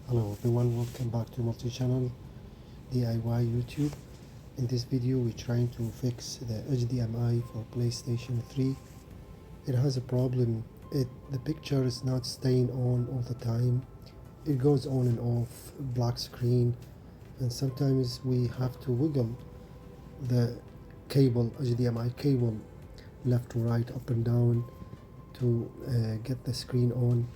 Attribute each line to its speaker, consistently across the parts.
Speaker 1: Hello everyone, welcome back to multi-channel DIY YouTube. In this video we're trying to fix the HDMI for PlayStation 3. It has a problem. The picture is not staying on all the time. It goes on and off, black screen, and sometimes we have to wiggle the cable, HDMI cable, left to right, up and down to get the screen on.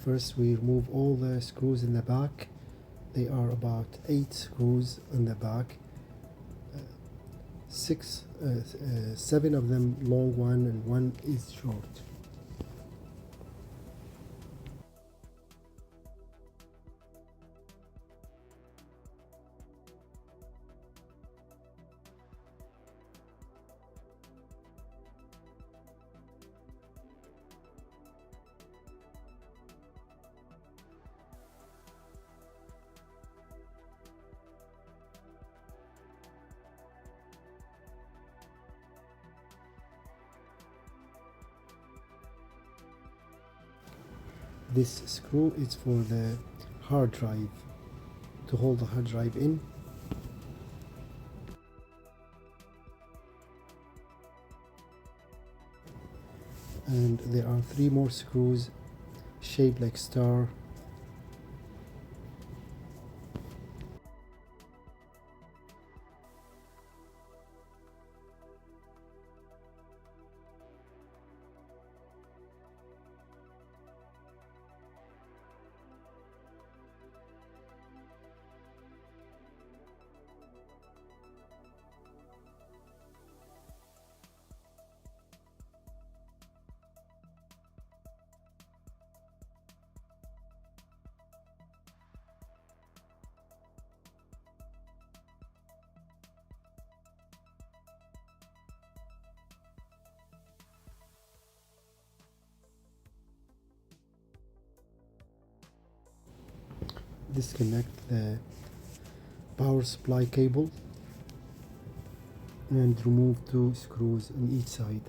Speaker 1: First we remove all the screws in the back. They are about 8 screws in the back, 7 of them long one and one is short. This screw is for the hard drive, to hold the hard drive in. And there are 3 more screws shaped like star. Disconnect the power supply cable and remove 2 screws on each side.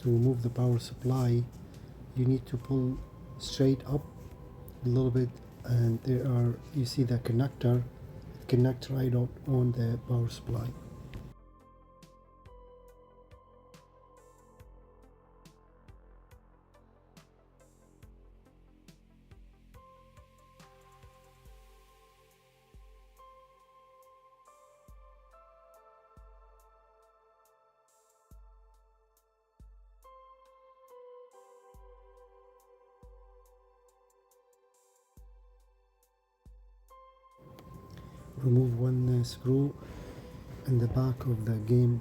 Speaker 1: To remove the power supply, you need to pull straight up a little bit, and you see the connector. It connects right on the power supply. Remove one screw in the back of the game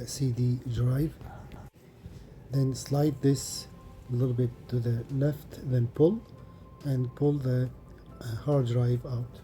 Speaker 1: CD drive. Then slide this a little bit to the left, then pull the hard drive out.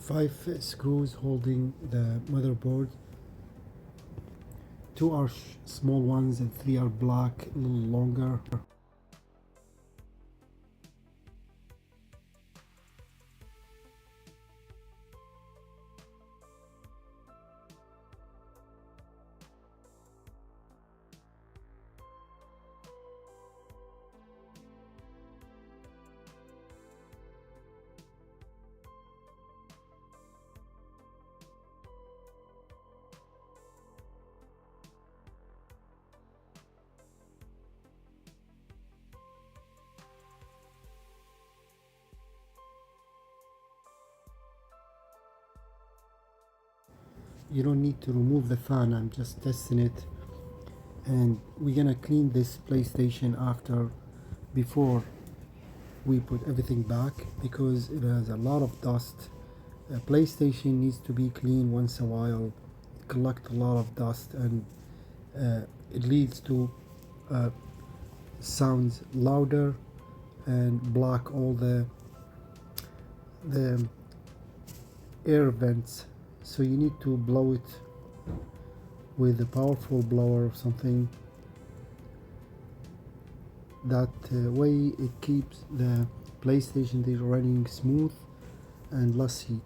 Speaker 1: 5 screws holding the motherboard. 2 are small ones and 3 are black, a little longer. You don't need to remove the fan, I'm just testing it. And we're gonna clean this PlayStation before we put everything back, because it has a lot of dust. A PlayStation needs to be cleaned once a while. It collects a lot of dust, and it leads to sounds louder and block all the air vents. So you need to blow it with a powerful blower or something. That way it keeps the PlayStation running smooth and less heat.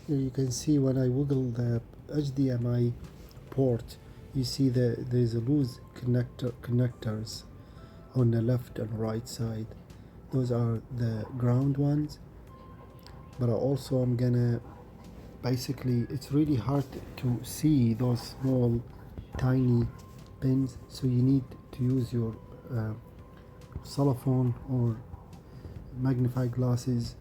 Speaker 1: Here you can see when I wiggle the HDMI port, you see there's a loose connectors on the left and right side. Those are the ground ones, but also I'm gonna basically, it's really hard to see those small tiny pins, so you need to use your cell phone or magnifying glasses.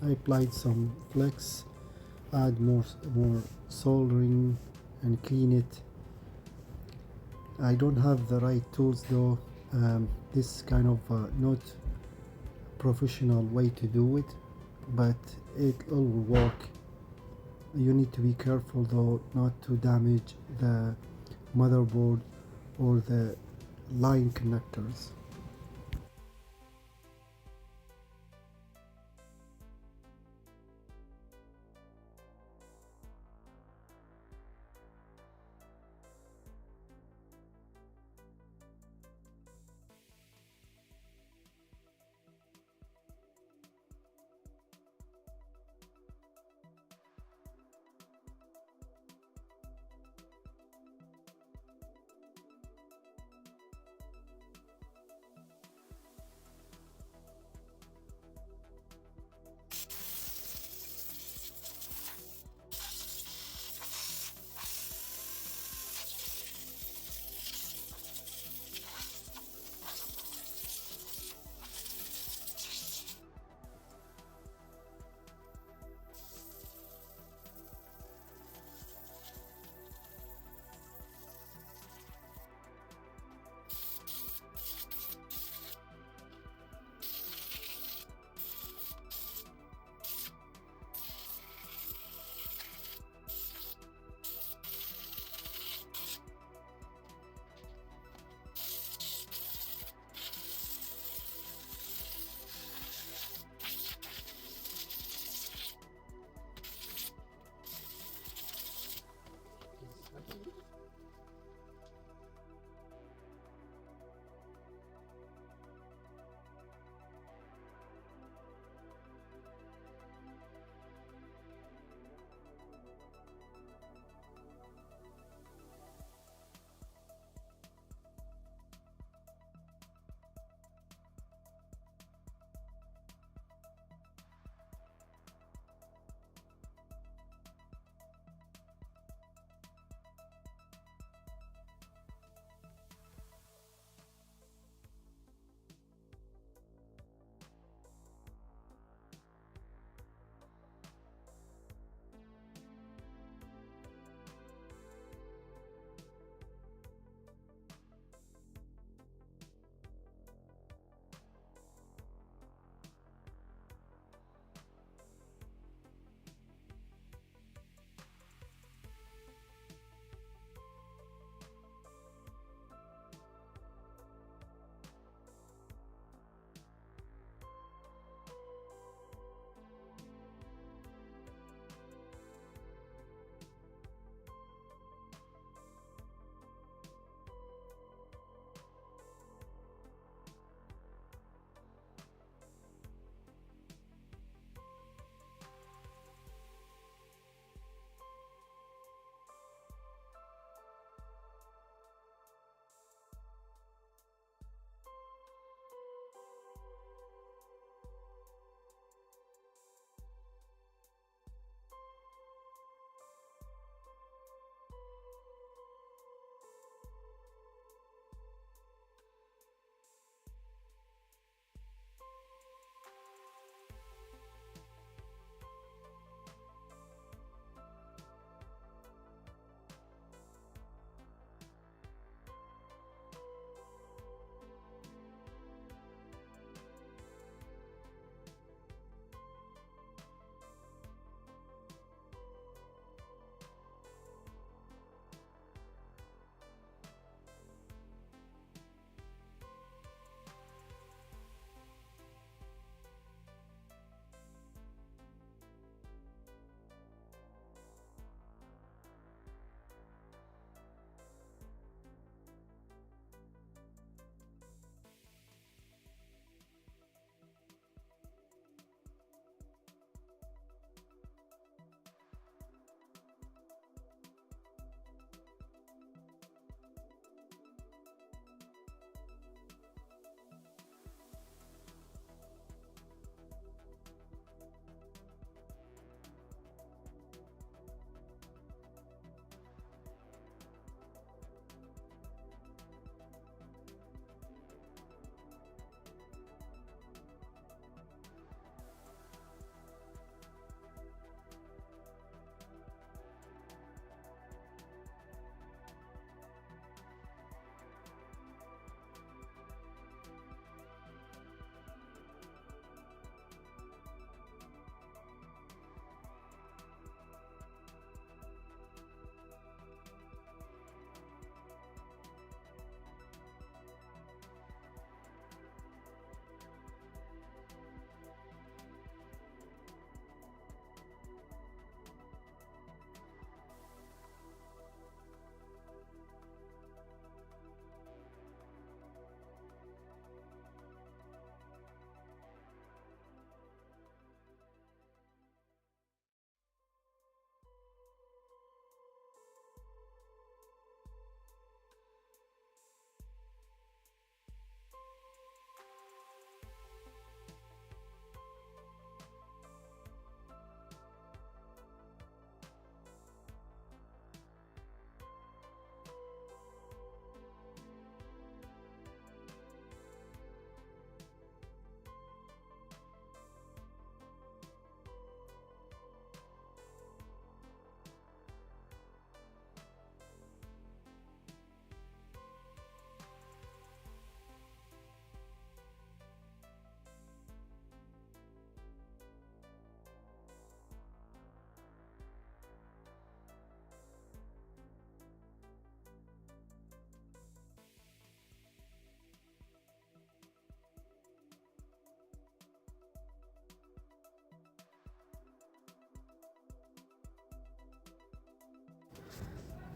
Speaker 1: I applied some flex, add more soldering and clean it. I don't have the right tools though. This is kind of not professional way to do it, but it all will work. You need to be careful though not to damage the motherboard or the line connectors.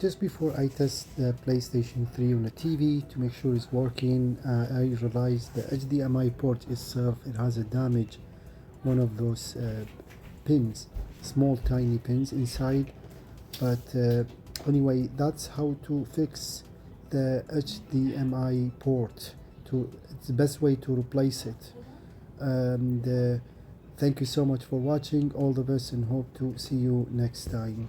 Speaker 1: just before I test the PlayStation 3 on the TV to make sure it's working, I realized the HDMI port itself, it has a damage, one of those pins, small tiny pins inside. But anyway, that's how to fix the HDMI port. It's the best way to replace it. And thank you so much for watching. All the best and hope to see you next time.